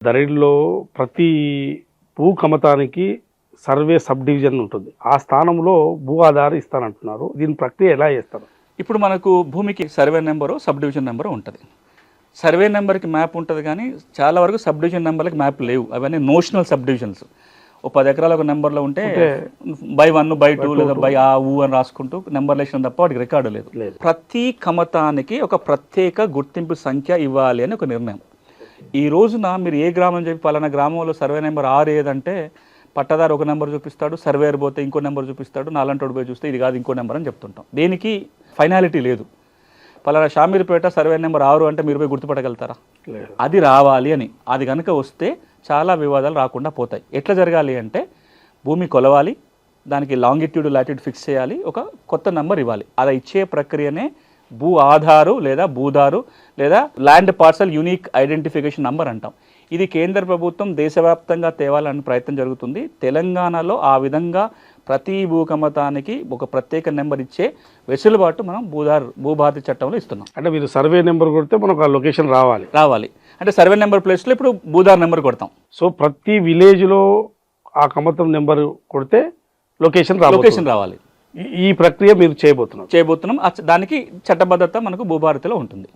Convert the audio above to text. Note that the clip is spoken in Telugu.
ధరణిలో ప్రతి భూ కమతానికి సర్వే సబ్ డివిజన్ ఉంటుంది. ఆ స్థానంలో భూ ఆధార ఇస్తానంటున్నారు. దీని ప్రక్రియ ఎలా చేస్తారు? ఇప్పుడు మనకు భూమికి survey number sub division number ఉంటుంది. సర్వే నెంబర్కి మ్యాప్ ఉంటుంది, కానీ చాలా వరకు సబ్ డివిజన్ నెంబర్కి మ్యాప్ లేవు. అవన్నీ నోషనల్ సబ్ డివిజన్స్. ఓ 10 ఎకరాల ఒక నెంబర్లో ఉంటే బై 1 బై 2 లేదా బై ఆ ఊ అని రాసుకుంటూ నెంబర్ వేసిన తప్ప వాటికి రికార్డు లేదు. ప్రతి కమతానికి ఒక ప్రత్యేక గుర్తింపు సంఖ్య ఇవ్వాలి అని ఒక నిర్ణయం. ఈ రోజున మీరు ఏ గ్రామం చెప్పి పలానా గ్రామంలో సర్వే నెంబర్ 6 ఏదంటే పట్టదారు ఒక నెంబర్ చూపిస్తాడు, సర్వేయర్ పోతే ఇంకో నెంబర్ చూపిస్తాడు, నాలంటోడు పోయి చూస్తే ఇది కాదు ఇంకో నెంబర్ అని చెప్తుంటాం. దేనికి ఫైనాలిటీ లేదు. పలానా షామీర్పేట సర్వే నెంబర్ 6 అంటే మీరు పోయి గుర్తుపట్టగలుగుతారా? అది రావాలి అని. అది కనుక వస్తే చాలా వివాదాలు రాకుండా పోతాయి. ఎట్లా జరగాలి అంటే భూమి కొలవాలి, దానికి లాంగిట్యూడ్ లాటిట్యూడ్ ఫిక్స్ చేయాలి, ఒక కొత్త నెంబర్ ఇవ్వాలి. అది ఇచ్చే ప్రక్రియనే భూ ఆధారు లేదా భూదారు లేదా land parcel unique identification number అంటాం. ఇది కేంద్ర ప్రభుత్వం దేశవ్యాప్తంగా తేవాలని ప్రయత్నం జరుగుతుంది. తెలంగాణలో ఆ విధంగా ప్రతి భూకమతానికి ఒక ప్రత్యేక నెంబర్ ఇచ్చే వెసులుబాటు మనం భూభారతి చట్టంలో ఇస్తున్నాం. అంటే మీరు సర్వే నెంబర్ కొడితే మనకు ఆ లొకేషన్ రావాలి. అంటే సర్వే నెంబర్ ప్లేస్లో ఇప్పుడు భూదార్ నెంబర్ కొడతాం. సో ప్రతి విలేజ్లో ఆ కమతం నెంబర్ కొడితే లొకేషన్ రావాలి. ఈ ప్రక్రియ మీరు చేయబోతున్నాం. దానికి చట్టబద్ధత మనకు భూభారతిలో ఉంటుంది.